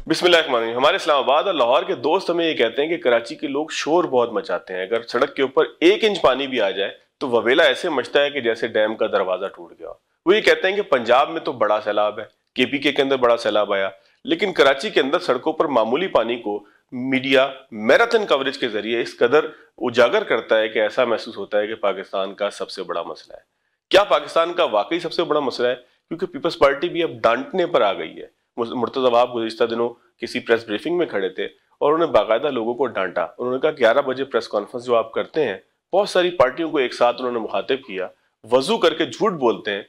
बिस्मिल्लाहिर्रहमानिर्रहीम। हमारे इस्लामाबाद और लाहौर के दोस्त हमें ये कहते हैं कि कराची के लोग शोर बहुत मचाते हैं। अगर सड़क के ऊपर 1 इंच पानी भी आ जाए तो ववेला ऐसे मचता है कि जैसे डैम का दरवाजा टूट गया। वो ये कहते हैं कि पंजाब में तो बड़ा सैलाब है, केपीके के अंदर बड़ा सैलाब आया, लेकिन कराची के अंदर सड़कों पर मामूली पानी को मीडिया मैराथन कवरेज के जरिए इस कदर उजागर करता है कि ऐसा महसूस होता है कि पाकिस्तान का सबसे बड़ा मसला है। क्या पाकिस्तान का वाकई सबसे बड़ा मसला है? क्योंकि पीपल्स पार्टी भी अब डांटने पर आ गई है। मुर्तजा वहाब गुज़िश्ता दिनों किसी प्रेस ब्रीफिंग में खड़े थे और उन्होंने बाकायदा लोगों को डांटा। उन्होंने कहा 11 बजे प्रेस कॉन्फ्रेंस जो आप करते हैं, बहुत सारी पार्टियों को एक साथ उन्होंने मुखातिब किया, वजू करके झूठ बोलते हैं,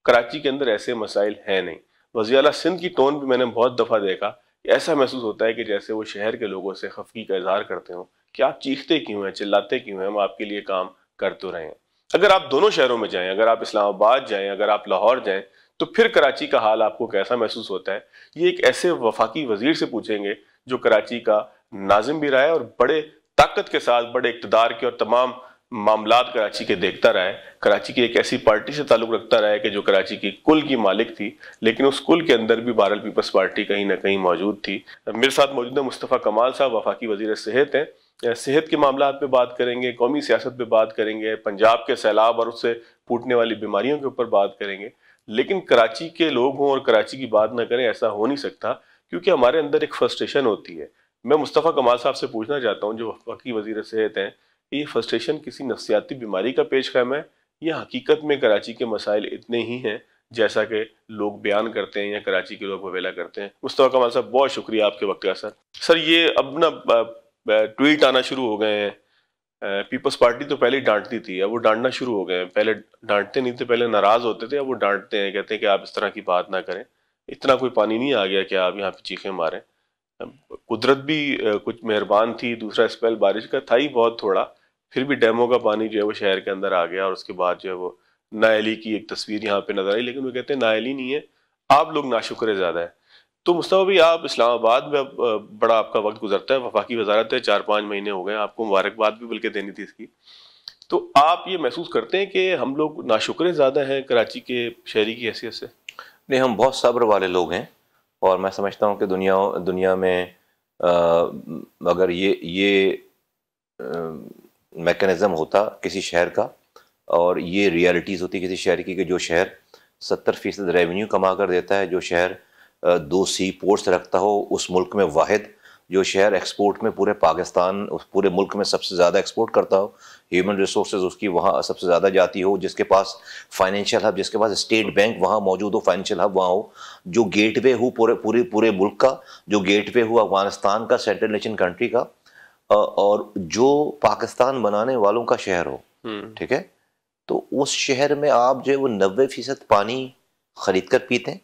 कराची के अंदर ऐसे मसाइल हैं नहीं। वज़ीर आला सिंध की टोन भी मैंने बहुत दफ़ा देखा, ऐसा महसूस होता है कि जैसे वो शहर के लोगों से खफगी का इजहार करते हो कि आप चीखते क्यों हैं, चिल्लाते क्यों हैं, हम आपके लिए काम कर तो रहे हैं। अगर आप दोनों शहरों में जाएं, अगर आप इस्लामाबाद जाएं, अगर आप लाहौर जाएं, तो फिर कराची का हाल आपको कैसा महसूस होता है, ये एक ऐसे वफाकी वजीर से पूछेंगे जो कराची का नाजिम भी रहा है और बड़े ताकत के साथ, बड़े इक़्तिदार के और तमाम मामलात कराची के देखता रहा है। कराची की एक ऐसी पार्टी से ताल्लुक रखता रहा है कि जो कराची की कुल की मालिक थी, लेकिन उस कुल के अंदर भी बहरहाल पीपल्स पार्टी कहीं ना कहीं मौजूद थी। मेरे साथ मौजूद है मुस्तफ़ा कमाल साहब, वफाकी वजीर सेहत हैं। सेहत के मामलात पे बात करेंगे, कौमी सियासत पे बात करेंगे, पंजाब के सैलाब और उससे फूटने वाली बीमारियों के ऊपर बात करेंगे। लेकिन कराची के लोग हों और कराची की बात ना करें, ऐसा हो नहीं सकता, क्योंकि हमारे अंदर एक फ्रस्ट्रेशन होती है। मैं मुस्तफ़ा कमाल साहब से पूछना चाहता हूँ जो वफाकी वजीर सेहत हैं, ये फ्रस्ट्रेशन किसी नफ्सियाती बीमारी का पेशखम है या हकीकत में कराची के मसाइल इतने ही हैं जैसा कि लोग बयान करते हैं या कराची के लोग ववेला करते हैं? मुस्तफ़ा कमाल साहब, बहुत शुक्रिया आपके वक्त का। सर ये अब ना ट्वीट आना शुरू हो गए हैं। पीपल्स पार्टी तो पहले ही डांटती थी, अब वो डांटना शुरू हो गए हैं। पहले डांटते नहीं थे, पहले नाराज होते थे, अब वो डांटते हैं, कहते हैं कि आप इस तरह की बात ना करें, इतना कोई पानी नहीं आ गया कि आप यहाँ पे चीखें मारें। कुदरत भी कुछ मेहरबान थी, दूसरा स्पेल बारिश का था ही बहुत थोड़ा, फिर भी डैमों का पानी जो है वो शहर के अंदर आ गया और उसके बाद जो है वो नाअहली की एक तस्वीर यहाँ पे नजर आई। लेकिन वो कहते हैं नाअहली नहीं है, आप लोग नाशुक्र ज्यादा है। तो मुस्तफा भाई, आप इस्लामाबाद में अब बड़ा आपका वक्त गुजरता है, वफाकी वजारत है, 4-5 महीने हो गए, आपको मुबारकबाद भी बल्कि देनी थी इसकी। तो आप ये महसूस करते हैं कि हम लोग नाशुक्र ज्यादा हैं कराची के शहरी की हैसियत से? नहीं, हम बहुत सब्र वाले लोग हैं और मैं समझता हूँ कि दुनिया में अगर ये मैकेनिज़्म होता किसी शहर का और ये रियलिटीज़ होती किसी शहर की कि जो शहर 70% रेवेन्यू कमा कर देता है, जो शहर 2 सी पोर्ट्स रखता हो उस मुल्क में वाहिद, जो शहर एक्सपोर्ट में पूरे पाकिस्तान पूरे मुल्क में सबसे ज़्यादा एक्सपोर्ट करता हो, ह्यूमन रिसोर्सेज उसकी वहाँ सबसे ज़्यादा जाती हो, जिसके पास फाइनेंशियल हब, जिसके पास स्टेट बैंक वहाँ मौजूद हो, फाइनेंशियल हब वहाँ हो, जो गेटवे हो पूरे मुल्क का, जो गेटवे हो अफगानिस्तान का, सेंट्रल एशियन कंट्री का, और जो पाकिस्तान बनाने वालों का शहर हो, ठीक है, तो उस शहर में आप जो है वो 90% पानी खरीद कर पीते हैं।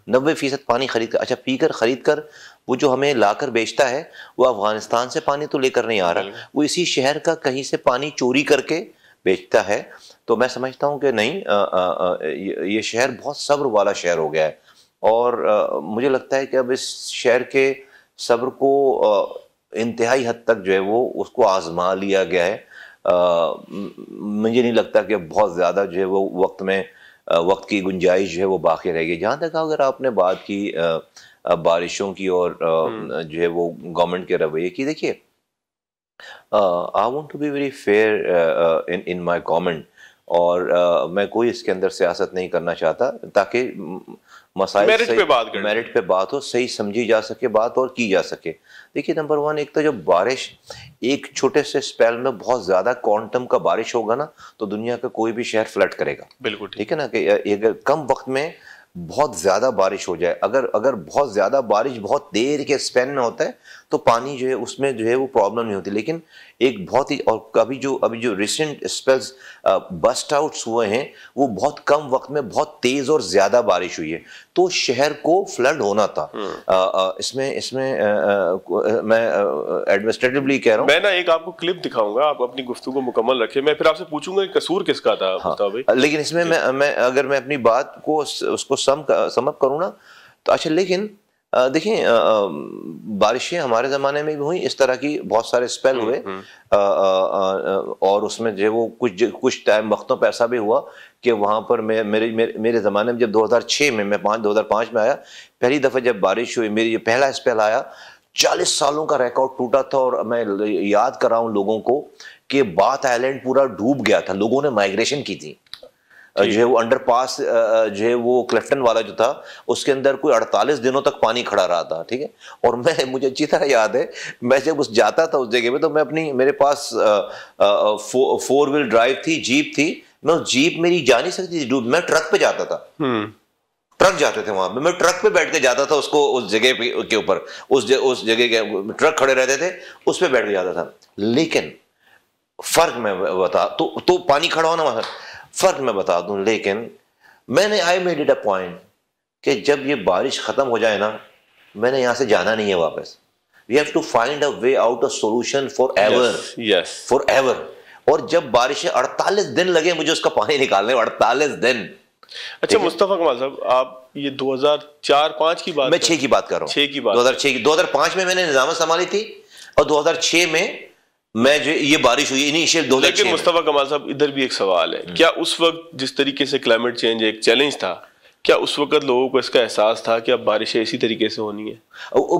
90% पानी खरीद कर, अच्छा खरीद कर वो जो हमें लाकर बेचता है वो अफगानिस्तान से पानी तो लेकर नहीं आ रहा, वो इसी शहर का कहीं से पानी चोरी करके बेचता है। तो मैं समझता हूँ कि नहीं, ये शहर बहुत सब्र वाला शहर हो गया है और मुझे लगता है कि अब इस शहर के सब्र को इंतहाई हद तक जो है वो उसको आजमा लिया गया है। मुझे नहीं लगता कि बहुत ज़्यादा जो है वो वक्त की गुंजाइश जो है वो बाकी रहेगी। जहाँ तक अगर आपने बात की बारिशों की और जो है वो गवर्नमेंट के रवैये की, देखिए, I want to be very fair in my comment और मैं कोई इसके अंदर सियासत नहीं करना चाहता ताकि मसाइल मेरिट पे बात हो, सही समझी जा सके बात और की जा सके। देखिए, नंबर 1, एक तो जब बारिश एक छोटे से स्पेल में बहुत ज़्यादा क्वांटम का बारिश होगा ना, तो दुनिया का कोई भी शहर फ्लड करेगा। बिल्कुल ठीक है ना, कि अगर कम वक्त में बहुत ज़्यादा बारिश हो जाए, अगर बहुत ज़्यादा बारिश बहुत देर के स्पेन में होता है तो पानी जो है उसमें जो है वो प्रॉब्लम नहीं होती। लेकिन एक बहुत ही, और अभी जो रिसेंट स्पेल्स बस्ट आउट्स हुए हैं वो बहुत कम वक्त में बहुत तेज़ और ज़्यादा बारिश हुई है, तो शहर को फ्लड होना था। इसमें मैं एडमिनिस्ट्रेटिवली कह रहा हूँ। मैं ना एक आपको क्लिप दिखाऊंगा, आप अपनी गुफ्तगू मुकम्मल रखें, मैं फिर आपसे पूछूंगा कि कसूर किसका था। हाँ, लेकिन इसमें मैं अगर मैं अपनी बात को उसको सम अप करूँ ना, तो अच्छा, लेकिन देखिए, बारिशें हमारे ज़माने में भी हुई, इस तरह की बहुत सारे स्पेल हुए। और उसमें जो वो कुछ टाइम वक्तों पर ऐसा भी हुआ कि वहाँ पर मेरे ज़माने में जब 2006 में, मैं 2005 में आया, पहली दफ़ा जब बारिश हुई, मेरी पहला स्पेल आया, 40 सालों का रिकॉर्ड टूटा था। और मैं याद कर रहा हूँ लोगों को कि बाथ आइलैंड पूरा डूब गया था, लोगों ने माइग्रेशन की थी। जो है वो अंडरपास, जो है वो क्लिफ्टन वाला जो था, उसके अंदर कोई 48 दिनों तक पानी खड़ा रहा था, ठीक है। और मुझे अच्छी तरह याद है, मैं जब जाता था उस जगह पे, तो मैं मेरे पास 4 व्हील ड्राइव थी, जीप थी, मैं उस जीप मेरी जा नहीं सकती थी, मैं ट्रक पे जाता था। ट्रक जाते थे वहां पे, मैं ट्रक पे बैठ के जाता था, उसको उस जगह के ऊपर, उस जगह के ट्रक खड़े रहते थे, उस पे बैठ के जाता था। लेकिन फर्क मैं बता तो पानी खड़ा होना वहां, फर्क मैं बता दूं, लेकिन I made it a point कि जब ये बारिश खत्म हो जाए ना, मैंने यहां से जाना नहीं है वापस। We have to find a way out, a solution forever, forever. और जब बारिशें 48 दिन लगे मुझे उसका पानी निकालने, 48 दिन। अच्छा मुस्तफा कमाल साहब, आप ये 2004-5 की बात, मैं 6 की बात कर रहा हूँ, 6 की बात, 2005 में मैंने निजामत संभाली थी, और 2006 में मैं जो ये बारिश हुई इनिशियल 2006 लेकिन मुस्तफा कमाल साहब, इधर भी एक सवाल है, क्या उस वक्त जिस तरीके से क्लाइमेट चेंज एक चैलेंज था, क्या उस वक्त लोगों को इसका एहसास था कि अब बारिशें इसी तरीके से होनी है?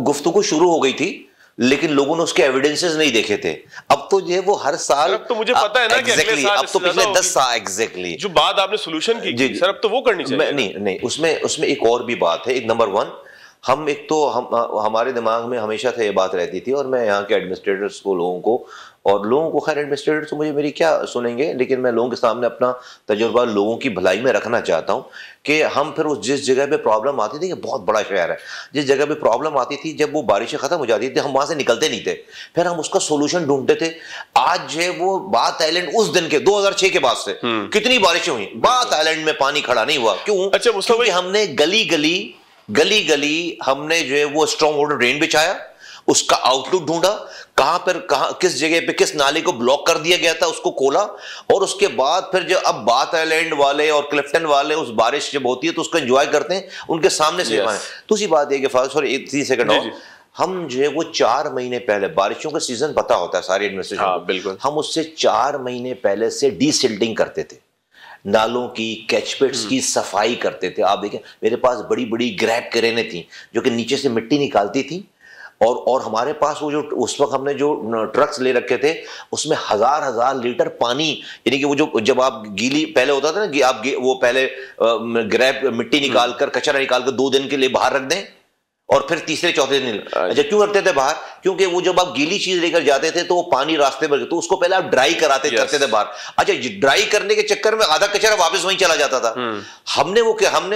गुफ्तगू शुरू हो गई थी, लेकिन लोगों ने उसके एविडेंसेस नहीं देखे थे। अब तो जो है वो हर साल, अब तो मुझे पता है ना कि अगले साल, अब तो पिछले 10 साल एग्जैक्टली जो बात आपने सोल्यूशन की सर, अब तो वो करनी चाहिए। नहीं, उसमें एक और भी बात है। एक नंबर 1, हमारे दिमाग में हमेशा से ये बात रहती थी, और मैं यहाँ के एडमिनिस्ट्रेटर्स को, लोगों को खैर एडमिनिस्ट्रेटर्स तो मेरी क्या सुनेंगे, लेकिन मैं लोगों के सामने अपना तजुर्बा लोगों की भलाई में रखना चाहता हूँ कि हम फिर जिस जगह पे प्रॉब्लम आती थी, कि बहुत बड़ा शहर है, जिस जगह पे प्रॉब्लम आती थी, जब वो बारिशें खत्म हो जाती थी, हम वहां से निकलते नहीं थे, फिर हम उसका सोल्यूशन ढूंढते थे। आज जो है वो बाथ आइलैंड उस दिन के 2006 के बाद से कितनी बारिशें हुई, बाथ आइलैंड में पानी खड़ा नहीं हुआ। क्यों? अच्छा, क्योंकि हमने गली हमने जो है वो स्ट्रॉन्ग वाटर ड्रेन बिछाया, उसका आउटलुक ढूंढा, कहां किस जगह पे किस नाले को ब्लॉक कर दिया गया था, उसको खोला। और उसके बाद फिर जो अब बाथ आइलैंड वाले और क्लिफ्टन वाले उस बारिश जब होती है तो उसको एंजॉय करते हैं, उनके सामने से। दूसरी बात है कि सॉरी 3 सेकंड और, हम जो है वो 4 महीने पहले, बारिशों का सीजन पता होता है सारी एडमिनिस्ट्रेशन को, बिल्कुल, हम उससे 4 महीने पहले से डीसिल्टिंग करते थे, नालों की, कैचपिट्स की सफाई करते थे। आप देखें, मेरे पास बड़ी बड़ी ग्रैब क्रेनें थी जो कि नीचे से मिट्टी निकालती थी, और हमारे पास वो जो उस वक्त हमने जो ट्रक्स ले रखे थे, उसमें हजार लीटर पानी, यानी कि वो जो जब आप गीली पहले होता था ना कि आप वो पहले ग्रैब मिट्टी निकालकर, कचरा निकालकर 2 दिन के लिए बाहर रख दें, और फिर तीसरे चौथे दिन। अच्छा, क्यों रखते थे बाहर? क्योंकि वो जब आप गीली चीज लेकर जाते थे तो वो पानी रास्ते पर, तो उसको पहले आप ड्राई करते थे बाहर। अच्छा, ड्राई करने के चक्कर में आधा कचरा वापस वहीं चला जाता था। हमने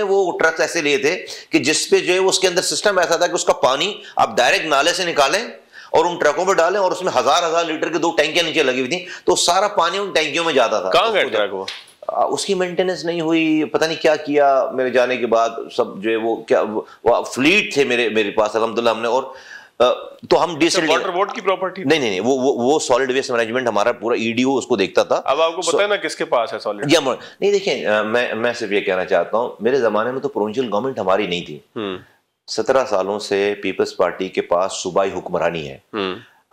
वो ट्रक ऐसे लिए थे कि जिसपे जो है उसके अंदर सिस्टम ऐसा था कि उसका पानी आप डायरेक्ट नाले से निकालें और उन ट्रकों में डालें, और उसमें हजार लीटर की 2 टैंकियां नीचे लगी हुई थी, तो सारा पानी उन टैंकियों में जाता था। कहां गए ट्रक? वो उसकी मेंटेनेंस नहीं हुई, पता नहीं क्या किया मेरे जाने के बाद। सब जो है वो क्या, वो फ्लीट थे मेरे पास अल्हम्दुलिल्लाह, हमने, और तो हम वाटर बोर्ड की प्रॉपर्टी? नहीं, वो सॉलिड वेस्ट मैनेजमेंट हमारा पूरा ईडीओ उसको देखता था। अब आपको पता है ना किसके पास है सॉलिड? नहीं, देखिए, मैं सिर्फ ये कहना चाहता हूँ, मेरे जमाने में तो प्रोविंशियल गवर्नमेंट हमारी नहीं थी। 17 सालों से पीपल्स पार्टी के पास सूबाई हुक्मरानी है।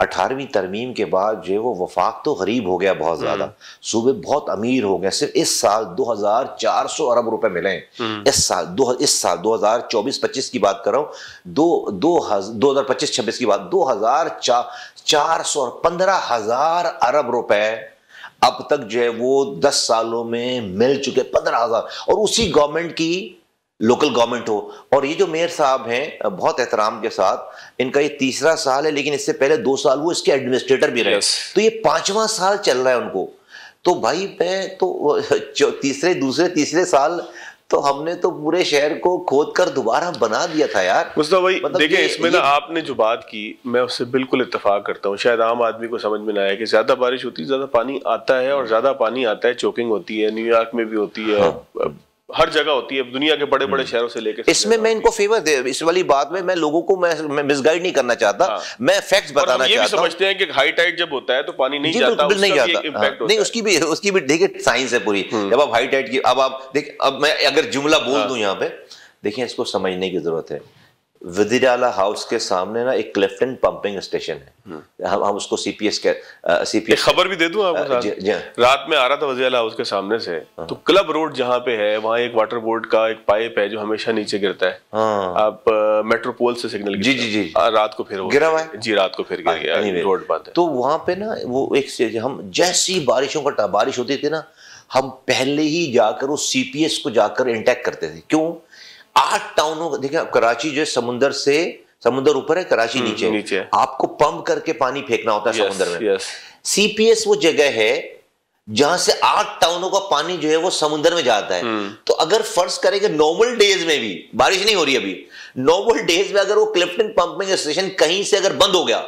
18वीं तरमीम के बाद जो वो वफाक तो गरीब हो गया बहुत ज्यादा, सूबे बहुत अमीर हो गए। सिर्फ इस साल 2400 अरब रुपए मिले हैं। इस साल 2024-25 की बात कर रहा हूँ, 2025-26 की बात, 2400 और 15,000 अरब रुपए अब तक जो है वो 10 सालों में मिल चुके, 15,000। और उसी गवर्नमेंट की, लोकल गवर्नमेंट हो। और ये जो मेयर साहब हैं, बहुत एहतराम के साथ, इनका ये 3रा साल है, लेकिन इससे पहले 2 साल वो इसके एडमिनिस्ट्रेटर भी रहे, तो ये 5वां साल चल रहा है उनको। तो भाई मैं तो तीसरे साल तो हमने तो पूरे शहर को खोद कर दोबारा बना दिया था यार। मुस्तफा भाई, मतलब देखिए इसमें ना आपने जो बात की, मैं उससे बिल्कुल इत्तेफाक करता हूँ। शायद आम आदमी को समझ में ना आया कि ज्यादा बारिश होती है, ज्यादा पानी आता है, और ज्यादा पानी आता है, चोकिंग होती है, न्यूयॉर्क में भी होती है, हर जगह होती है, दुनिया के बड़े बड़े शहरों से लेकर। इसमें मैं इनको फेवर दे, इस वाली बात में मैं लोगों को मैं मिसगाइड नहीं करना चाहता। मैं फैक्ट्स बताना चाहता हूं। ये भी समझते हैं कि हाई टाइड जब होता है तो पानी नहीं जाता, उसका भी एक इम्पैक्ट होता है। नहीं, उसकी भी देखिए साइंस है पूरी। जब आप हाई टाइड की, अब आप देखिए, अब मैं अगर जुमला बोल दूं यहाँ पे, देखिए इसको समझने की जरूरत है। वज़ीर आला हाउस के सामने ना एक क्लिफ्टन पंपिंग स्टेशन है, हम उसको सीपीएस के एक खबर भी दे दूं आपको साथ। रात में आ रहा था वज़ीर आला हाउस के सामने से, तो क्लब रोड जहाँ पे है वहाँ एक वाटर बोर्ड का एक पाइप है जो हमेशा नीचे गिरता है। आप मेट्रोपोल से सिग्नल जी रात को फिर गिरा हुआ है जी, रात को फिर गिर गया, रोड बंद है। तो वहाँ पे ना वो एक हम जैसी बारिश होती थी ना, हम पहले ही जाकर उस सीपीएस को जाकर इंटैक्ट करते थे। क्यों? 8 टाउनों को देखिए, कराची जो समुंदर ऊपर है, कराची नीचे है। आपको पंप करके पानी फेंकना होता है समुद्र में। सीपीएस वो जगह है जहां से 8 टाउनों का पानी जो है वो समुद्र में जाता है। तो अगर फर्ज करेंगे नॉर्मल डेज में भी, बारिश नहीं हो रही अभी, नॉर्मल डेज में अगर वो क्लिफ्टन पंपिंग स्टेशन कहीं से अगर बंद हो गया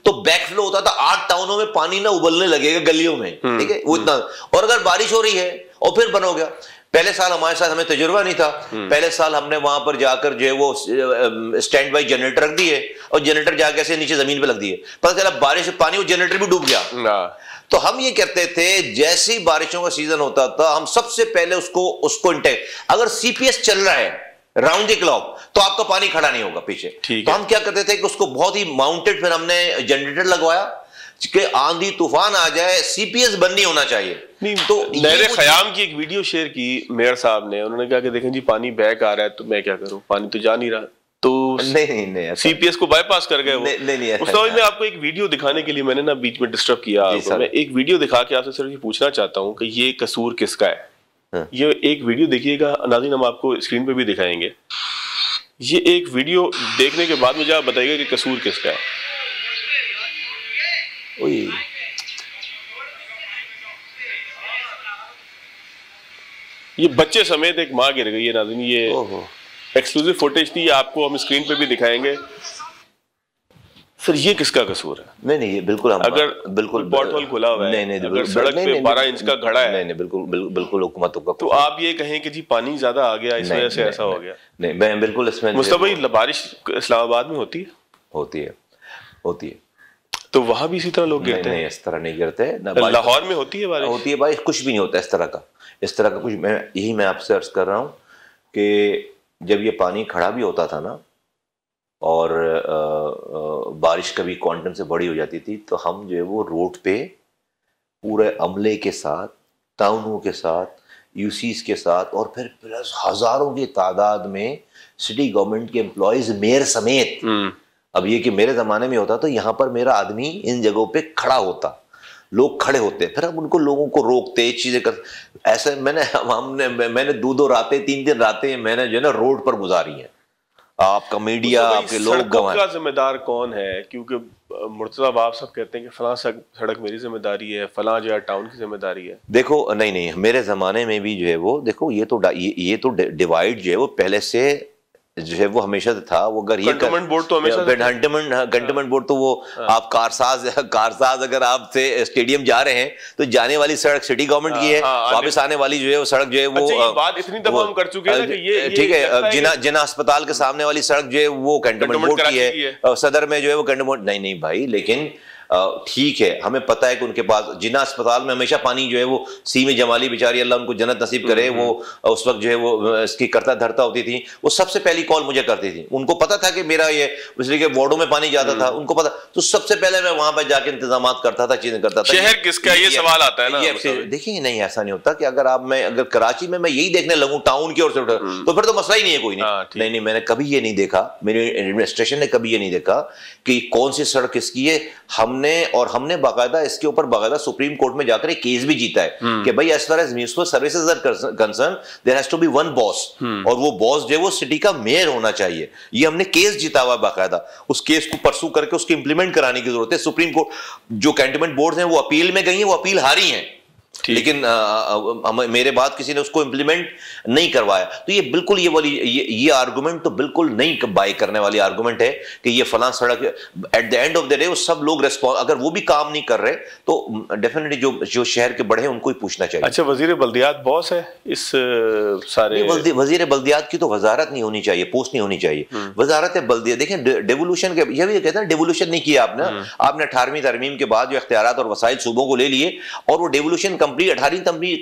तो बैकफ्लो होता था, 8 टाउनों में पानी ना उबलने लगेगा गलियों में, ठीक है वो इतना। और अगर बारिश हो रही है और फिर बंद हो गया, पहले साल हमारे साथ हमें तजुर्बा नहीं था, पहले साल हमने वहां पर जाकर जो है वो स्टैंड बाई जनरेटर रख दिए और जनरेटर जाकर ऐसे नीचे जमीन पे लग दिए, पता चला बारिश पानी वो जनरेटर भी डूब गया। तो हम ये कहते थे जैसी बारिशों का सीजन होता था हम सबसे पहले उसको इंटेक, अगर सीपीएस चल रहा है राउंड द क्लॉक तो आपका पानी खड़ा नहीं होगा पीछे। तो हम क्या करते थे कि उसको बहुत ही माउंटेड, फिर हमने जनरेटर लगवाया कि आंधी तूफान आ जाए सीपीएस बंद नहीं होना चाहिए। नहीं, तो लहरे ख़याम की एक वीडियो शेयर की मेयर साहब ने, उन्होंने कहा कि देखें जी पानी बैक आ रहा है तो मैं क्या करूं, पानी तो जा नहीं रहा, तो नहीं सीपीएस को बाईपास कर गए वो। नहीं उस समय मैं आपको एक वीडियो दिखाने के लिए मैंने ना बीच में डिस्टर्ब किया, मैं एक वीडियो दिखा के आपसे सिर्फ ये पूछना चाहता हूँ कि ये कसूर किसका है। ये एक वीडियो देखिएगा नाज़रीन, हम आपको स्क्रीन पे भी दिखाएंगे। ये एक वीडियो देखने के बाद मुझे आप बताइएगा कि कसूर किसका है। ये बच्चे समेत एक माँ गिर गई है नाज़रीन, ये एक्सक्लूसिव फुटेज थी, आपको हम स्क्रीन पे भी दिखाएंगे। सर ये किसका कसूर है? नहीं ये बिल्कुल, अगर बिल्कुल पॉट होल खुला हुआ है, अगर सड़क पे 12 इंच का घड़ा है, नहीं बिल्कुल हुकूमतों का, तो आप ये कहें कि जी पानी ज्यादा आ गया इस वजह से ऐसा हो गया? नहीं, मैं बिल्कुल इसमें मुस्तफा भाई, बारिश इस्लामाबाद में होती है तो वहां भी इसी तरह लोग गिरते हैं? नहीं इस तरह नहीं गिरते। लाहौर में होती है बारिश? होती है बारिश, कुछ भी नहीं होता इस तरह का कुछ। मैं आपसे अर्ज कर रहा हूँ कि जब ये पानी खड़ा भी होता था ना और बारिश कभी क्वांटम से बड़ी हो जाती थी, तो हम जो है वो रोड पे पूरे अमले के साथ, टाउनों के साथ, यूसीज के साथ और फिर प्लस हजारों की तादाद में सिटी गवर्नमेंट के एम्प्लॉयज, मेयर समेत। अब ये कि मेरे ज़माने में होता तो यहाँ पर मेरा आदमी इन जगहों पे खड़ा होता, लोग खड़े होते, फिर हम उनको लोगों को रोकते, चीज़ें कर, ऐसे मैंने 2 रातें 3 रातें मैंने जो है ना रोड पर गुजारी हैं। आपका मीडिया, आपके लोग का जिम्मेदार कौन है? क्योंकि मुर्तज़ा बाप सब कहते हैं कि फलां सड़क मेरी जिम्मेदारी है, फलां जो है टाउन की जिम्मेदारी है। देखो नहीं मेरे ज़माने में भी जो है वो, देखो ये तो डिवाइड जो है वो पहले से जो है वो हमेशा था। वो अगर ये कंटोनमेंट बोर्ड तो हमेशा, कंटोनमेंट बोर्ड तो वो आप कारसाज अगर आप से स्टेडियम जा रहे हैं तो जाने वाली सड़क सिटी गवर्नमेंट की है, वापस आने वाली जो है वो सड़क जो है वो बात इतनी दफा हम कर चुके हैं कि ये ठीक है, जिना अस्पताल के सामने वाली सड़क जो है वो कंटोनमेंट बोर्ड की है, सदर में जो है वो कंटोनमेंट नहीं भाई, लेकिन ठीक है, हमें पता है कि उनके पास जिना अस्पताल में हमेशा पानी जो है वो सीमे जमाली बेचारी, अल्लाह उनको जन्नत नसीब करे, वो उस वक्त जो है वो इसकी करता धरता होती थी, वो सबसे पहली कॉल मुझे करती थी। उनको पता था कि मेरा ये बिजली के बोर्डों में पानी जाता था, उनको पता, तो सबसे पहले मैं वहां पर जाके इंतजाम करता था, चीजें करता था। शहर किसका ये सवाल आता है ना? देखिए नहीं, ऐसा नहीं होता कि अगर कराची में मैं यही देखने लगूं टाउन की ओर से तो फिर तो मसला ही नहीं है कोई नहीं। मैंने कभी ये नहीं देखा, मेरी एडमिनिस्ट्रेशन ने कभी ये नहीं देखा कि कौन सी सड़क किसकी है। हमने बाकायदा इसके ऊपर बाकायदा सुप्रीम कोर्ट में जाकर एक केस भी जीता है कि भाई as far as municipal services are concern there has to be one boss, और वो बॉस जो है वो सिटी का मेयर होना चाहिए। ये हमने केस जीता हुआ बाकायदा, उस केस को परसू करके उसको इंप्लीमेंट कराने की जरूरत है। सुप्रीम कोर्ट जो कैंटोनमेंट बोर्ड हैं वो अपील में गई हैं, वो अपील हारी हैं, लेकिन मेरे बाद किसी ने उसको इंप्लीमेंट नहीं करवाया। तो ये बिल्कुल ये आर्गुमेंट तो बिल्कुल नहीं बाय करने वाली आर्गुमेंट है कि ये फलां सड़क, at the end of the day वो सब लोग रेस्पॉन्स, अगर वो भी काम नहीं कर रहे तो डेफिनेटली जो शहर के बड़े हैं उनको ही पूछना चाहिए। अच्छा, वजीर बल्दियात बॉस है इस सारे? वजीर बल्दियात की तो वजारत नहीं होनी चाहिए, पोस्ट नहीं होनी चाहिए, वजारत बल्दियात। देखें डेवोल्यूशन के, ये भी कहते हैं डेवोल्यूशन नहीं किया आपने 18वीं तरमीम के बाद जो इख्तियारात और वसाइल सूबों को ले लिए और वो डेवोल्यूशन कंप्लीट 18वीं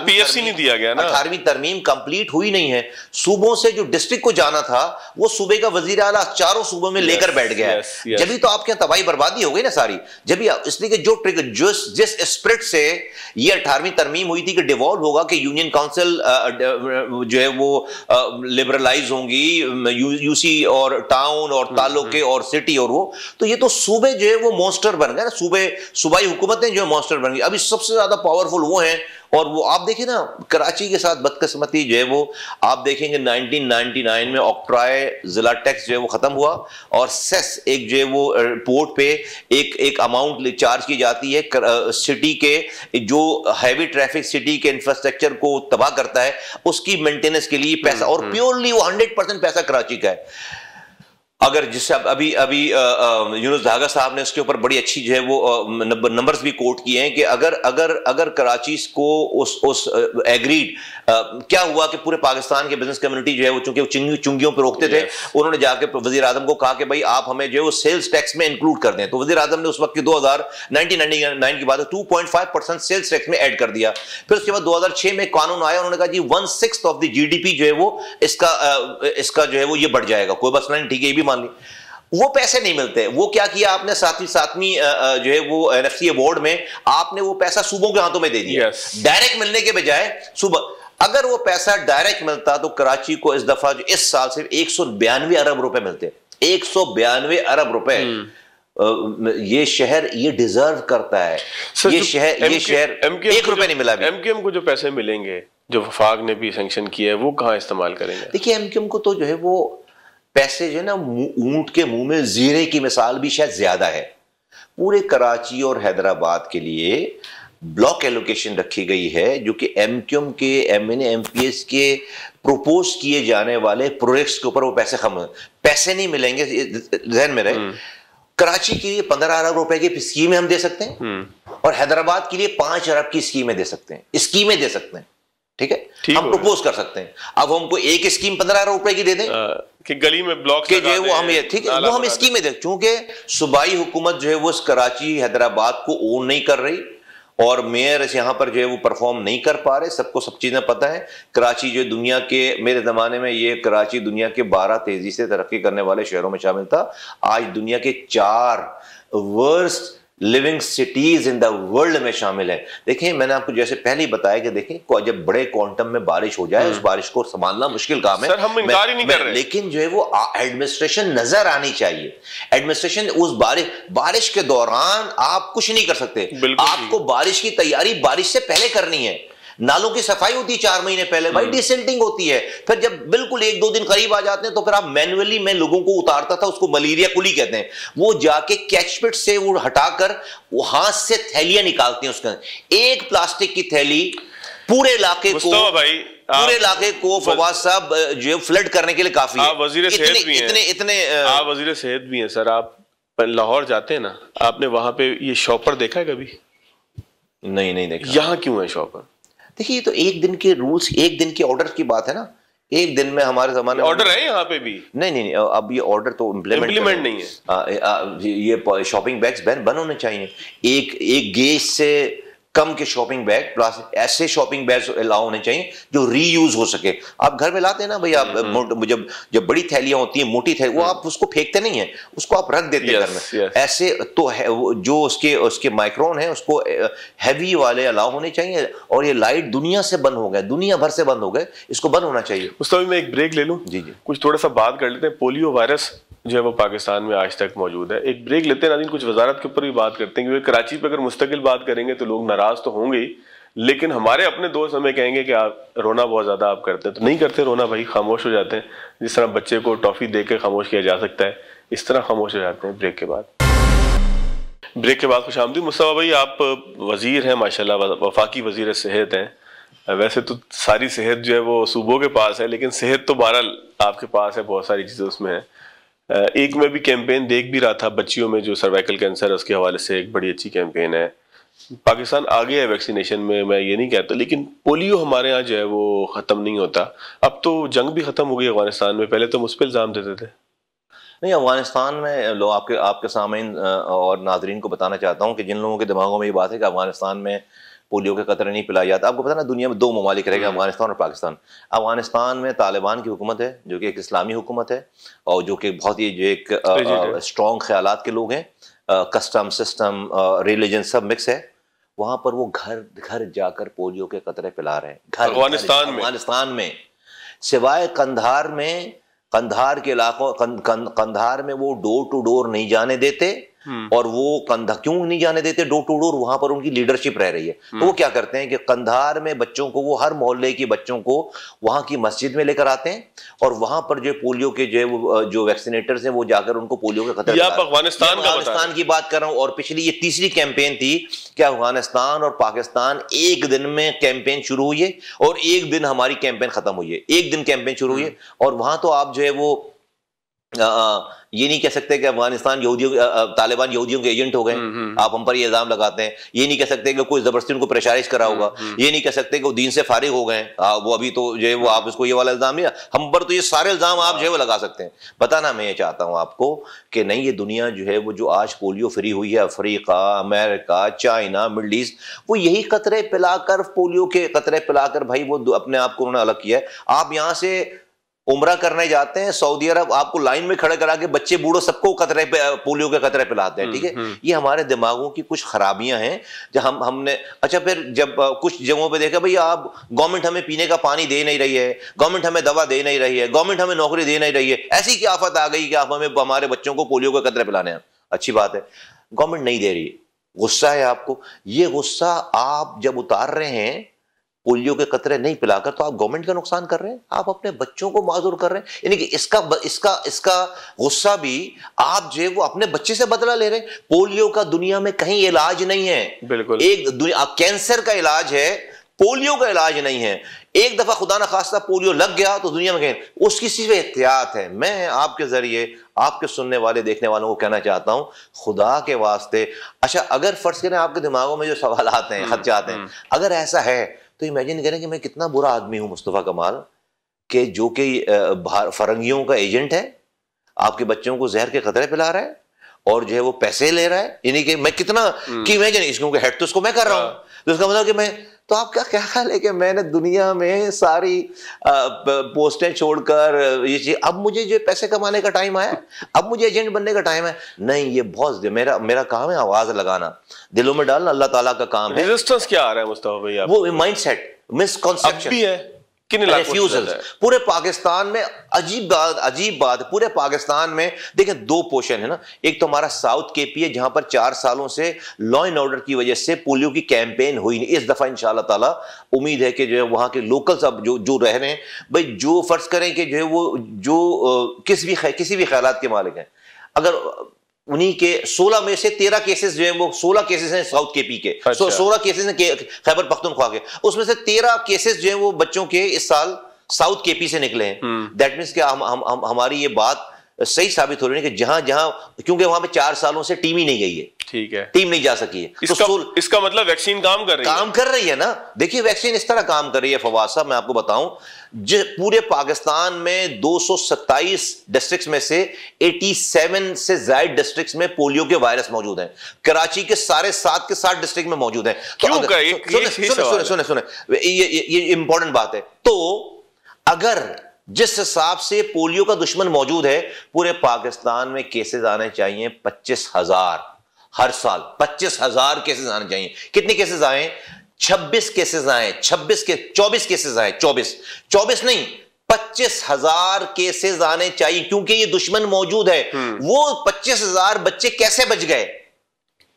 पीएफसी नहीं दिया गया ना, 18वीं तरमीम कंप्लीट हुई नहीं है। सूबों से जो डिस्ट्रिक्ट को जाना था वो सूबे का वजीर आला चारों सूबों में लेकर बैठ गया है। जब भी तो आपके यहाँ तबाही बर्बादी हो गई ना सारी, जब भी इसलिए कि जो ट्रिगर जिस स्पिरिट से ये 18वीं तरमीम हुई थी कि डिवॉल्व होगा कि यूनियन काउंसिल जो है वो लिबरलाइज होंगी, यूसी और टाउन और तालुके और सिटी और वो, तो ये तो सूबे जो है वो मॉन्स्टर बन गए ना, सूबाई हुकूमतें जो है मॉन्स्टर बन गई। अभी सबसे ज्यादा पावरफुल वो हैं। और वो आप देखिए ना, कराची के साथ बदकिस्मती जो है वो आप देखेंगे 1999 में ऑक्ट्रॉय जिला टैक्स जो है वो खत्म हुआ और सेस एक जो है वो पोर्ट पे एक अमाउंट चार्ज की जाती है सिटी के जो हैवी ट्रैफिक सिटी के इंफ्रास्ट्रक्चर को तबाह करता है उसकी मेंटेनेंस के लिए पैसा, और प्योरली वो 100% पैसा कराची का है। अगर जिससे अभी यूनुस धागा साहब ने उसके ऊपर बड़ी अच्छी जो है वो नंबर्स भी कोट किए हैं कि अगर कराची को उस एग्रीड क्या हुआ कि पूरे पाकिस्तान के बिजनेस कम्युनिटी जो है वो चूंकि चुंगियों पर रोकते थे, उन्होंने जाके वजीर आजम को कहा कि भाई आप हमें जो है वो सेल्स टैक्स में इंक्लूड कर दें। तो वजीर आजम ने उस वक्त 1999 की बात है 2.5% सेल्स टैक्स में ऐड कर दिया। फिर उसके बाद 2006 में कानून आया, उन्होंने कहा जी 1/6 ऑफ द जीडीपी जो है वो इसका जो है वो ये बढ़ जाएगा, कोई मसला नहीं, ठीक है, ये भी मान ली। वो पैसे नहीं मिलते। वो क्या किया आपने, सातवीं जो है वो एनएफसी अवार्ड में आपने वो पैसा सूबों के हाथों में दे दिया। डायरेक्ट मिलने के बजाय सूबा, अगर वो पैसा डायरेक्ट मिलता तो कराची को इस दफा जो इस साल सिर्फ 192 अरब रुपए मिलते। 192 अरब रुपए। ये शहर ये डिजर्व करता है। ये शहर 1 रुपए नहीं मिला। एमक्यूएम को जो पैसे मिलेंगे जो वफाक ने भी सैंक्शन किया है वो कहां इस्तेमाल करेंगे? देखिए एमक्यूएम को तो जो है वो पैसे जो है ना ऊंट के मुंह में जीरे की मिसाल भी शायद ज्यादा है। पूरे कराची और हैदराबाद के लिए ब्लॉक एलोकेशन रखी गई है जो कि एमक्यूएम के एमएनए एमपीएस के प्रोपोज किए जाने वाले प्रोजेक्ट्स के ऊपर वो पैसे नहीं मिलेंगे, ध्यान में रहे। कराची के लिए 15 अरब रुपए की स्कीमें हम दे सकते हैं और हैदराबाद के लिए 5 अरब की स्कीमें दे सकते हैं। ठीक है, हम प्रपोज कर सकते हैं। अब हमको एक स्कीम 15 अरब रुपए की दे दें कि गली में ब्लॉक के जो है वो हमें, ठीक है, वो हम स्कीमें दे, क्योंकि सूबाई हुकूमत जो है वो कराची हैदराबाद को ओन नहीं कर रही और मेयर यहां पर जो है वो परफॉर्म नहीं कर पा रहे। सबको सब चीजें पता है। कराची जो दुनिया के, मेरे जमाने में ये कराची दुनिया के 12 तेजी से तरक्की करने वाले शहरों में शामिल था। आज दुनिया के 4 worst living cities in the world में शामिल है। देखिए मैंने आपको जैसे पहले ही बताया कि देखें जब बड़े क्वांटम में बारिश हो जाए उस बारिश को संभालना मुश्किल काम है। सर हम इनकार ही नहीं कर रहे, लेकिन जो है वो एडमिनिस्ट्रेशन नजर आनी चाहिए। एडमिनिस्ट्रेशन उस बारिश के दौरान आप कुछ नहीं कर सकते। आपको बारिश की तैयारी बारिश से पहले करनी है। नालों की सफाई होती है 4 महीने पहले, भाई डिसेंटिंग होती है। फिर जब बिल्कुल 1-2 दिन करीब आ जाते हैं तो फिर आप मैन्युअली, मैं लोगों को उतारता था, उसको मलेरिया कुली कहते हैं, वो जाके कैचपिट से वो हटाकर वो हाथ से थैलियां निकालते हैं। उसके एक प्लास्टिक की थैली पूरे इलाके को फवाद साहब जो फ्लड करने के लिए काफी है। आप वजीर सेहत भी हैं सर, आप लाहौर जाते हैं ना, आपने वहां पे ये शॉपर देखा है कभी? नहीं देखा। यहाँ क्यों है शॉपर? देखिए तो एक दिन के रूल्स, एक दिन के ऑर्डर की बात है ना। एक दिन में हमारे जमाने में ऑर्डर है यहाँ पे भी नहीं, अब ये ऑर्डर तो इम्प्लीमेंट नहीं है। ये शॉपिंग बैग्स बंद होने चाहिए। एक गेज से कम के शॉपिंग बैग, प्लास्टिक, ऐसे शॉपिंग बैग अलाउ होने चाहिए जो रीयूज हो सके। आप घर में लाते हैं ना भाई, आप जब बड़ी थैलियां होती हैं, मोटी थैली, वो आप उसको फेंकते नहीं है, उसको आप रख देते हैं घर में। ऐसे तो है, जो उसके माइक्रोन है उसको हैवी वाले अलाउ होने चाहिए। और ये लाइट दुनिया से बंद हो गए, दुनिया भर से बंद हो गए, इसको बंद होना चाहिए। मुस्तफा मैं एक ब्रेक ले लूं? जी कुछ थोड़ा सा बात कर लेते हैं। पोलियो वायरस जो है वो पाकिस्तान में आज तक मौजूद है। एक ब्रेक लेते हैं नाज़रीन, कुछ वजारत के ऊपर भी बात करते हैं क्योंकि कराची पे अगर मुस्तकिल बात करेंगे तो लोग नाराज तो होंगे ही, लेकिन हमारे अपने दोस्त हमें कहेंगे कि आप रोना बहुत ज्यादा आप करते हैं। तो नहीं करते रोना भाई, खामोश हो जाते हैं। जिस तरह बच्चे को टॉफी दे के खामोश किया जा सकता है, इस तरह खामोश हो जाते हैं। ब्रेक के बाद खुशामदीद। मुस्तफा भाई आप वजीर हैं माशाल्लाह, वफाकी वजीर सेहत हैं। वैसे तो सारी सेहत जो है वो सूबों के पास है, लेकिन सेहत तो बहरहाल आपके पास है, बहुत सारी चीजें उसमें है। एक मैं भी कैंपेन देख भी रहा था बच्चियों में जो सर्वाइकल कैंसर है उसके हवाले से, एक बड़ी अच्छी कैंपेन है। पाकिस्तान आगे है वैक्सीनेशन में, मैं ये नहीं कहता, लेकिन पोलियो हमारे यहाँ जो है वो खत्म नहीं होता। अब तो जंग भी खत्म हो गई अफगानिस्तान में, पहले तो मुझ पर इल्जाम देते थे। नहीं, अफगानिस्तान में लोग आपके सामईन और नाजरीन को बताना चाहता हूँ कि जिन लोगों के दिमागों में ये बात है कि अफगानिस्तान में पोलियो के कतरे नहीं पिलाए जाते। आपको पता ना दुनिया में दो ममालिक रहेगा, अफगानिस्तान और पाकिस्तान। अफगानिस्तान में तालिबान की हुकूमत है जो कि एक इस्लामी हुकूमत है और जो कि बहुत ही जो एक स्ट्रॉन्ग ख्यालात के लोग हैं, कस्टम सिस्टम रिलीजन सब मिक्स है। वहां पर वो घर घर जाकर पोलियो के कतरे पिला रहे हैं, घर अफगानिस्तान में। सिवाय कंधार के इलाकों, कंधार में वो डोर टू डोर नहीं जाने देते। और वो क्यों नहीं जाने देते डोर टू डोर? वहां पर उनकी लीडरशिप रह रही है। तो वो क्या करते हैं कि कंधार में बच्चों को, वो हर मोहल्ले के बच्चों को वहां की मस्जिद में लेकर आते हैं और वहां पर जो पोलियो के जो वैक्सीनेटर्स हैं वो जाकर उनको पोलियो के खतरे। अफगानिस्तान की बात कर रहा हूं। और पिछली ये तीसरी कैंपेन थी कि अफगानिस्तान और पाकिस्तान एक दिन में कैंपेन शुरू हुई है और एक दिन हमारी कैंपेन खत्म हुई है। एक दिन कैंपेन शुरू हुई है और वहां तो आप जो है वो ये नहीं कह सकते कि अफगानिस्तान तालिबान यहूदियों के एजेंट हो गए। आप हम पर ये इल्जाम लगाते हैं। ये नहीं कह सकते कि कोई जबरदस्ती उनको प्रेशराइज करा होगा। ये नहीं कह सकते कि वो दीन से फारिग हो गए। वो अभी तो जो है वो आप इसको ये वाला इल्जाम नहीं, हम पर तो ये सारे इल्जाम आप जो है वो लगा सकते हैं। बताना मैं ये चाहता हूं आपको कि नहीं, ये दुनिया जो है वो जो आज पोलियो फ्री हुई है, Africa, America, China, middle east, वो यही कतरे पिलाकर, पोलियो के कतरे पिलाकर भाई वो अपने आप को उन्होंने अलग किया है। आप यहां से उम्रा करने जाते हैं सऊदी अरब, आपको लाइन में खड़े करा के बच्चे बूढ़ों सबको कतरे पोलियो के कतरे पिलाते हैं। ठीक है, ये हमारे दिमागों की कुछ खराबियां हैं जो हमने। अच्छा, फिर जब कुछ जगहों पे देखा भाई आप गवर्नमेंट हमें पीने का पानी दे नहीं रही है, गवर्नमेंट हमें दवा दे नहीं रही है, गवर्नमेंट हमें नौकरी दे नहीं रही है, ऐसी क्या आफत आ गई कि आप हमें हमारे बच्चों को पोलियो के कतरे पिलाने हैं। अच्छी बात है, गवर्नमेंट नहीं दे रही है, गुस्सा है आपको। ये गुस्सा आप जब उतार रहे हैं पोलियो के कतरे नहीं पिलाकर, तो आप गवर्नमेंट का नुकसान कर रहे हैं, आप अपने बच्चों को माजूर कर रहे हैं। यानी कि इसका गुस्सा भी आप जो है वो अपने बच्चे से बदला ले रहे हैं। पोलियो का दुनिया में कहीं इलाज नहीं है। बिल्कुल, कैंसर का इलाज है, पोलियो का इलाज नहीं है। एक दफा खुदा ना खास्ता पोलियो लग गया तो दुनिया में कहीं उसकी सिर्फ एहतियात है। मैं आपके जरिए आपके सुनने वाले देखने वालों को कहना चाहता हूं, खुदा के वास्ते, अच्छा अगर फर्ज करें आपके दिमागों में जो सवाल आते हैं, खदशात हैं, अगर ऐसा है तो इमेजिन करें कि मैं कितना बुरा आदमी हूं मुस्तफा कमाल, के जो कि फरंगियों का एजेंट है, आपके बच्चों को जहर के खतरे पिला रहा है और जो है वो पैसे ले रहा है। यानी कि मैं कितना कि इमेजिन, इसको हेड तो इसको मैं कर रहा हूं, तो इसका मतलब कि मैं, तो आपका क्या ख्याल है कि मैंने दुनिया में सारी पोस्टें छोड़कर ये चीज, अब मुझे जो पैसे कमाने का टाइम आया, अब मुझे एजेंट बनने का टाइम है? नहीं, ये बहुत मेरा काम है आवाज लगाना, दिलों में डालना अल्लाह ताला का काम है। रेजिस्टेंस क्या आ रहा है मुस्तफा भाई? वो माइंडसेट, मिसकॉन्सेप्शन भी है, पूरे पाकिस्तान में। अजीब बात, पूरे पाकिस्तान में देखें दो पोर्शन है ना। एक तो हमारा साउथ केपी है जहां पर 4 सालों से लॉ एंड ऑर्डर की वजह से पोलियो की कैंपेन हुई नहीं। इस दफा इंशाल्लाह ताला उम्मीद है कि जो है वहां के लोकल्स अब जो रह रहे हैं भाई, जो फर्ज करें कि जो है वो जो किसी भी ख्यालात के मालिक हैं, अगर उन्हीं के 16 में से 13 केसेस जो हैं, वो 16 केसेस हैं साउथ केपी के, 16 केसेस हैं खैबर पख्तूनख्वा के, उसमें से 13 केसेस जो हैं वो बच्चों के इस साल साउथ केपी से निकले हैं। दैट मीन्स कि हमारी ये बात सही साबित हो रही है कि जहां क्योंकि वहां पे 4 सालों से टीम ही नहीं गई है, ठीक है, टीम नहीं जा सकी है। इसका मतलब वैक्सीन काम कर रही है ना। देखिए वैक्सीन इस तरह काम कर रही है फवाद साहब, मैं आपको बताऊं, पूरे पाकिस्तान में 227 डिस्ट्रिक्ट्स में से 87 से ज्यादा डिस्ट्रिक्ट्स में पोलियो के वायरस मौजूद हैं। कराची के सारे 7 के 7 डिस्ट्रिक्ट में मौजूद हैं। सुने, ये इंपॉर्टेंट बात है। तो अगर जिस हिसाब से पोलियो का दुश्मन मौजूद है, पूरे पाकिस्तान में केसेस आने चाहिए 25,000 हर साल, 25,000 केसेस आने चाहिए। कितने केसेस आए? 26 केसेस आए, 24 केसेस आए, 24 नहीं, 25,000 केसेस आने चाहिए, क्योंकि ये दुश्मन मौजूद है। वो 25,000 बच्चे कैसे बच गए?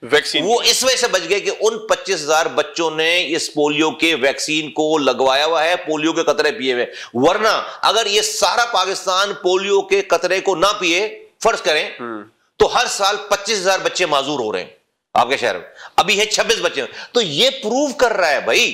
वैक्सीन, वो इस वजह से बच गए कि उन 25,000 बच्चों ने इस पोलियो के वैक्सीन को लगवाया हुआ है, पोलियो के कतरे पिए हुए। वरना अगर ये सारा पाकिस्तान पोलियो के कतरे को ना पिए, फर्ज करें, तो हर साल 25,000 बच्चे माजूर हो रहे हैं आपके शहर में। अभी है 26 बच्चे, तो ये प्रूव कर रहा है भाई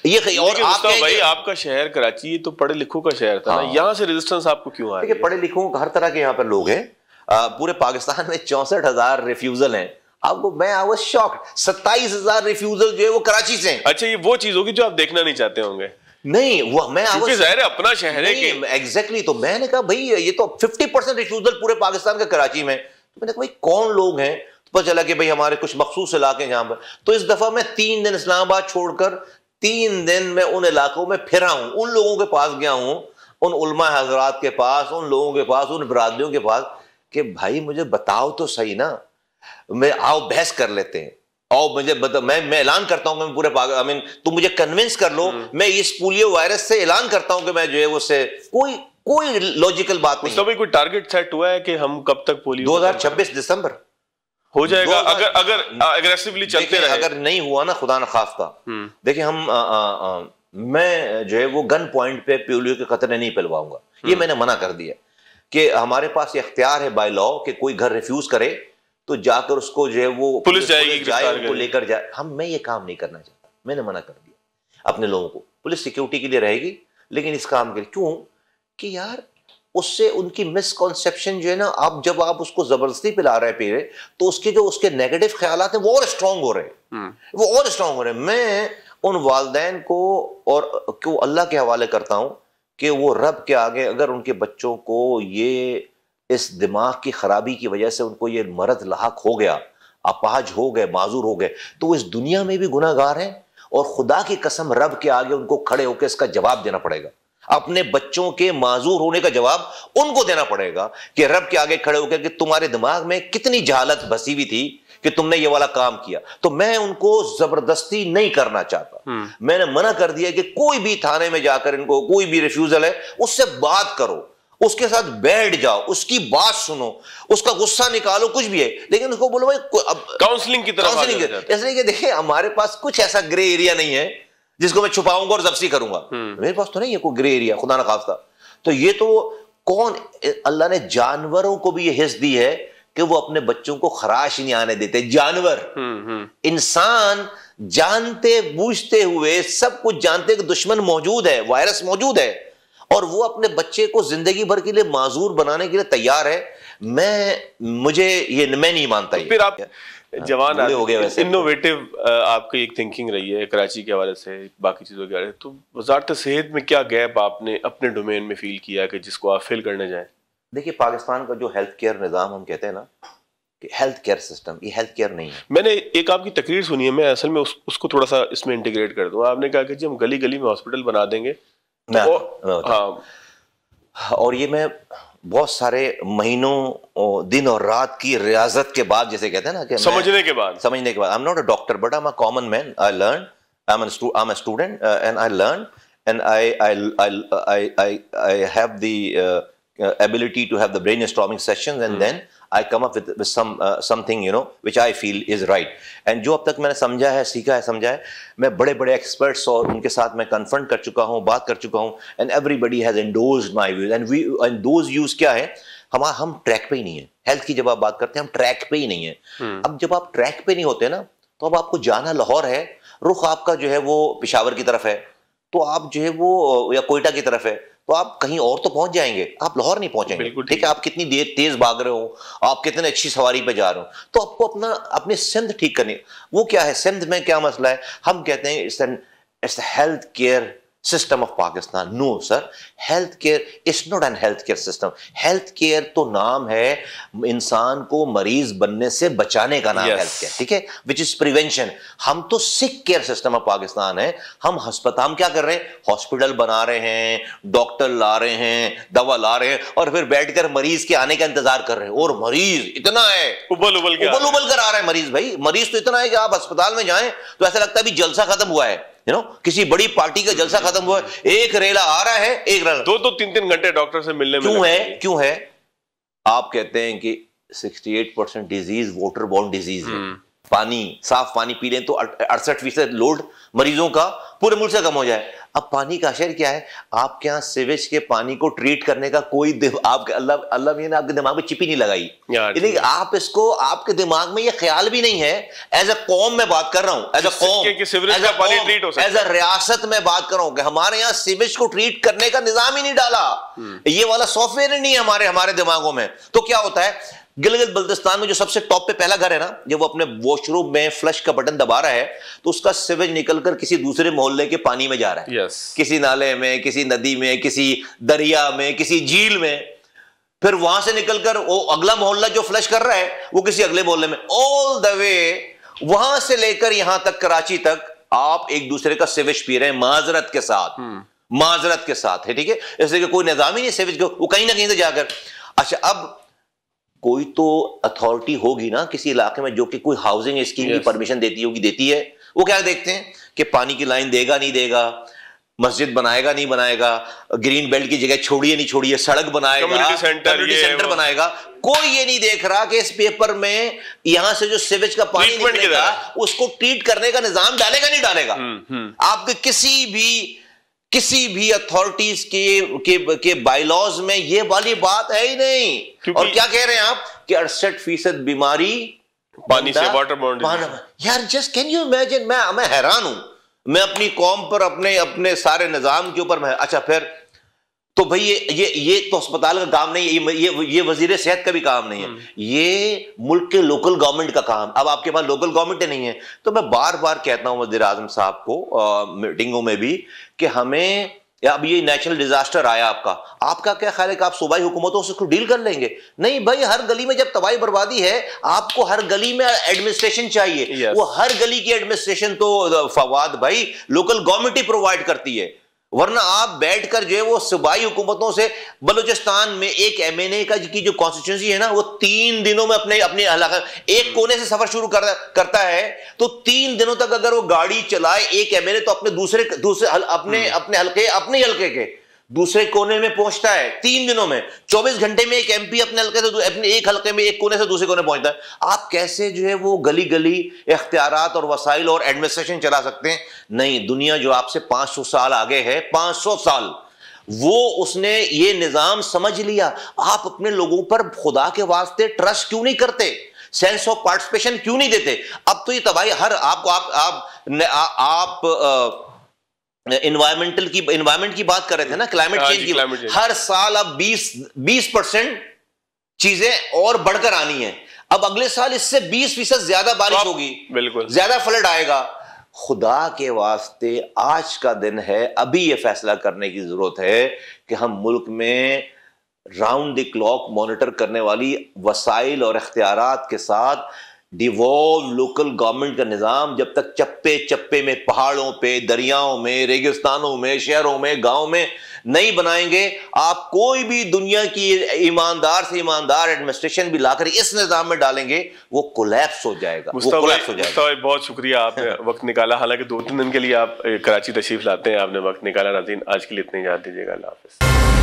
ये। और भाई आपका शहर कराची तो पढ़े लिखों का शहर था ना, यहां से रेजिस्टेंस आपको क्यों आ रही है? पढ़े लिखों हर तरह के यहां पर लोग हैं। पूरे पाकिस्तान में 64,000 रिफ्यूजल हैं। आपको मैं आई वाज शॉक्ड, 27,000 रिफ्यूजल जो है वो कराची से हैं। अच्छा, ये वो चीज होगी जो आप देखना नहीं चाहते होंगे। नहीं, वो मैं जाहिर है अपना शहर है कि एग्जैक्टली। तो मैंने कहा भाई ये तो 50% रिफ्यूजल पूरे पाकिस्तान का कराची में। तो मैंने कहा भाई कौन लोग हैं? पता चला कि भाई हमारे कुछ मखसूस इलाके जहां पर, तो इस दफा मैं 3 दिन इस्लामाबाद छोड़कर 3 दिन मैं उन इलाकों में फिरा हूं, उन लोगों के पास गया हूं, उन उलमा हजरात के पास, उन लोगों के पास, उन बरादरियों के पास, कि भाई मुझे बताओ तो सही ना, मैं आओ बहस कर लेते हैं, आओ मुझे बता, मैं ऐलान करता हूं कि मैं पूरे आई मीन तुम मुझे कन्विंस कर लो, मैं इस पोलियो वायरस से ऐलान करता हूं कि मैं जो है उससे कोई लॉजिकल बात नहीं है। कोई टारगेट सेट हुआ है कि हम कब तक पोलियो 2026 दिसंबर हो जाएगा? अगर एग्रेसिवली चलते रहे, अगर नहीं हुआ ना, खुदा न खास्ता, देखिए हम मैं जो है वो गन पॉइंट पे पोलियो के खतरे नहीं पिलवाऊंगा, ये मैंने मना कर दिया कि हमारे पास ये इख्तियार है बाय लॉ कि कोई घर रिफ्यूज करे तो जाकर उसको जो है वो पुलिस जाएगी, जाए, उनको लेकर जाए। मैं ये काम नहीं करना चाहता, मैंने मना कर दिया अपने लोगों को। पुलिस सिक्योरिटी के लिए रहेगी, लेकिन इस काम के लिए क्यों कि यार उससे उनकी मिसकॉन्सेप्शन जो है ना, जब आप उसको जबरदस्ती पिला रहे पी रहे, तो उसके नेगेटिव ख्यालात हैं वो और स्ट्रांग हो रहे हैं। मैं उन वालिदैन को और क्यों अल्लाह के हवाले करता हूं कि वो रब के आगे अगर उनके बच्चों को ये इस दिमाग की खराबी की वजह से उनको ये मरद लाहक हो गया, अपाहज हो गए, माजूर हो गए, तो वो इस दुनिया में भी गुनाहगार हैं और खुदा की कसम रब के आगे उनको खड़े होकर इसका जवाब देना पड़ेगा। अपने बच्चों के माजूर होने का जवाब उनको देना पड़ेगा कि रब के आगे खड़े होकर कि तुम्हारे दिमाग में कितनी जहालत बसी हुई थी कि तुमने ये वाला काम किया। तो मैं उनको जबरदस्ती नहीं करना चाहता, मैंने मना कर दिया कि कोई भी थाने में जाकर इनको कोई भी रिफ्यूजल है उससे बात करो, उसके साथ बैठ जाओ, उसकी बात सुनो, उसका गुस्सा निकालो, कुछ भी है, लेकिन उसको बोलो भाई काउंसलिंग की तरफ, इसलिए कि देखिए हमारे पास कुछ ऐसा ग्रे एरिया नहीं है जिसको मैं छुपाऊंगा और जब्ती करूंगा। मेरे पास तो नहीं है कोई ग्रे एरिया, खुदा ना खास्ता। तो ये तो कौन, अल्लाह ने जानवरों को भी ये हिस्स दी है कि वो अपने बच्चों को खराश नहीं आने देते। जानवर, इंसान जानते बूझते हुए, सब कुछ जानते कि दुश्मन मौजूद है, वायरस मौजूद है, और वो अपने बच्चे को जिंदगी भर के लिए माजूर बनाने के लिए तैयार है। मैं नहीं मानता। तो फिर आप जवान हो गए, वैसे इनोवेटिव आपकी एक थिंकिंग रही है कराची के हवाले से, बाकी चीजों के हवाले से, तो वजारत सेहत में क्या गैप आपने अपने डोमेन में फील किया कि जिसको आप फिल करने जाएं? देखिए पाकिस्तान का जो हेल्थ केयर निज़ाम हम कहते हैं ना कि हेल्थ केयर सिस्टम, ये हेल्थ केयर नहीं है। मैंने एक आपकी तकरीर सुनी है, मैं असल में उसको थोड़ा सा इसमें इंटीग्रेट कर दूं। आपने कहा कि जी हम गली गली में हॉस्पिटल बना देंगे, हाँ, और ये मैं बहुत सारे महीनों दिन और रात की रियाजत के बाद, जैसे कहते हैं ना कि समझने के बाद I am not a doctor but I am a common man, I learn, I am a student and I learn and I have the ability to have the brainstorming sessions and then I come up with something which I feel is right. And जो अब तक मैंने समझा है, सीखा है, समझा है, मैं बड़े बड़े एक्सपर्ट्स और उनके साथ मैं कन्फ्रंट कर चुका हूँ, बात कर चुका हूँ, and everybody has endorsed my views and those views क्या है, हम ट्रैक पे ही नहीं है। हेल्थ की जब आप बात करते हैं हम ट्रैक पे ही नहीं है। अब जब आप ट्रैक पे नहीं होते ना, तो अब आपको जाना लाहौर है, रुख आपका जो है वो पेशावर की तरफ है, तो आप जो है वो या कोयटा की तरफ है, तो आप कहीं और तो पहुंच जाएंगे, आप लाहौर नहीं पहुंचेंगे। ठीक है, आप कितनी देर तेज भाग रहे हो, आप कितने अच्छी सवारी पे जा रहे हो, तो आपको अपने सिंध ठीक करनी। वो क्या है, सिंध में क्या मसला है, हम कहते हैं it's health care system of Pakistan. No sir, health care is not an health care system. Health care तो नाम है इंसान को मरीज बनने से बचाने का नाम, हेल्थ केयर, ठीक है, विच इज प्रिवेंशन। हम तो सिक केयर सिस्टम ऑफ पाकिस्तान है। हम हम क्या कर रहे हैं, हॉस्पिटल बना रहे हैं, डॉक्टर ला रहे हैं, दवा ला रहे हैं, और फिर बैठकर मरीज के आने का इंतजार कर रहे हैं। और मरीज इतना है, उबल उबल कर आ रहा है मरीज। भाई मरीज तो इतना है कि आप अस्पताल में जाएं तो ऐसा लगता है अभी जलसा खत्म हुआ है, किसी बड़ी पार्टी का जलसा खत्म हुआ है, एक रेला आ रहा है, एक रेला 2-3 घंटे डॉक्टर से मिलने में क्यों है? आप कहते हैं कि 68% डिजीज वाटर बोर्न डिजीज है। पानी, साफ पानी पी लें तो 68% लोड मरीजों का पूरे मुल्क से कम हो जाए। अब पानी का असर क्या है, आपके यहाँ सीवेज के पानी को ट्रीट करने का कोई अल्लाह ने आपके दिमाग में चिपी नहीं लगाई, लेकिन आप इसको, आपके दिमाग में ये ख्याल भी नहीं है। एज अ कौम मैं बात कर रहा हूं, एज अ कौम, एज अ रियासत में बात कर रहा हूं कि हमारे यहाँ सीवेज को ट्रीट करने का निजाम ही नहीं डाला, ये वाला सॉफ्टवेयर ही नहीं है हमारे दिमागों में। तो क्या होता है, गिलगित बल्तिस्तान में जो सबसे टॉप पे पहला घर है ना, जब वो अपने वॉशरूम में फ्लश का बटन दबा रहा है तो उसका सिवेज निकलकर किसी दूसरे मोहल्ले के पानी में जा रहा है, किसी नाले में, किसी नदी में, किसी दरिया में, किसी झील में। फिर वहां से निकलकर वो अगला मोहल्ला जो फ्लश कर रहा है वो किसी अगले मोहल्ले में, ऑल द वे वहां से लेकर यहां तक कराची तक आप एक दूसरे का सिवेज पी रहे हैं माजरत के साथ, माजरत के साथ है, ठीक है। इसलिए कोई निजाम ही नहीं सिवेज को, वो कहीं ना कहीं से जाकर। अच्छा, अब कोई तो अथॉरिटी होगी ना किसी इलाके में जो कि कोई हाउसिंग स्कीम की परमिशन देती होगी, देती है। वो क्या देखते हैं कि पानी की लाइन देगा नहीं देगा, मस्जिद बनाएगा नहीं बनाएगा, ग्रीन बेल्ट की जगह छोड़िए नहीं छोड़िए, सड़क बनाएगा, कम्युनिटी सेंटर बनाएगा। कोई ये नहीं देख रहा कि इस पेपर में यहां से जो सीवेज का पानी निकलेगा उसको ट्रीट करने का निजाम डालेगा नहीं डालेगा। आपके किसी भी अथॉरिटीज के बायलॉज में ये वाली बात है ही नहीं। और क्या कह रहे हैं आप कि 68% बीमारी पानी से, वाटर। यार जस्ट कैन यू इमेजिन, मैं हैरान हूं, मैं अपनी कौम पर अपने सारे निजाम के ऊपर। अच्छा, फिर तो भाई ये तो अस्पताल का काम नहीं है, ये वजीर सेहत का भी काम नहीं है, ये मुल्क के लोकल गवर्नमेंट का काम। अब आपके पास लोकल गवर्नमेंट नहीं है, तो मैं बार बार कहता हूं वजीर आजम साहब को मीटिंगों में भी कि हमें, अब ये नेचुरल डिजास्टर आया आपका क्या ख्याल है कि आप सूबाई हुकूमतों से उसको डील कर लेंगे? नहीं भाई, हर गली में जब तबाही बर्बादी है आपको हर गली में एडमिनिस्ट्रेशन चाहिए। वो हर गली की एडमिनिस्ट्रेशन तो फवाद भाई लोकल गवर्नमेंट ही प्रोवाइड करती है, वरना आप बैठकर जो है वो सूबाई हुकूमतों से। बलूचिस्तान में एक एमएनए की जो कॉन्स्टिट्यूंसी है ना, वो 3 दिनों में अपने एक कोने से सफर शुरू करता है, तो 3 दिनों तक अगर वो गाड़ी चलाए एक एमएनए, तो अपने हल्के के दूसरे कोने में पहुंचता है 3 दिनों में। 24 घंटे में एक एमपी अपने हल्के से अपने एक हल्के में एक कोने से दूसरे कोने पहुंचता है। आप कैसे जो है वो गली गली इख्तियारात और वसाइल और एडमिनिस्ट्रेशन चला सकते हैं? नहीं, दुनिया जो आपसे 500 साल आगे है, 500 साल, वो उसने ये निजाम समझ लिया। आप अपने लोगों पर खुदा के वास्ते ट्रस्ट क्यों नहीं करते, सेंस ऑफ पार्टिसिपेशन क्यों नहीं देते? अब तो ये तबाही हर आप इन्वायरमेंट की बात कर रहे थे ना, क्लाइमेट चेंज की। हर साल अब 20% चीजें और बढ़कर आनी है। अब अगले साल इससे 20% ज्यादा बारिश होगी, बिल्कुल ज्यादा फ्लड आएगा। खुदा के वास्ते आज का दिन है, अभी ये फैसला करने की जरूरत है कि हम मुल्क में राउंड द क्लॉक मॉनिटर करने वाली वसाइल और इख्तियारात के साथ डिवॉल्व लोकल गवर्नमेंट का निजाम जब तक चप्पे चप्पे में, पहाड़ों पे, दरियाओं में, रेगिस्तानों में, शहरों में, गांव में नहीं बनाएंगे, आप कोई भी दुनिया की ईमानदार से ईमानदार एडमिनिस्ट्रेशन भी लाकर इस निजाम में डालेंगे, वो कोलैप्स हो जाएगा। बहुत शुक्रिया, आपने वक्त निकाला। हालांकि 2-3 दिन के लिए आप कराची तशरीफ लाते हैं, आपने वक्त निकाला। नाज़रीन, आज के लिए इतना ही, याद दीजिएगा। अल्लाह हाफ़िज़।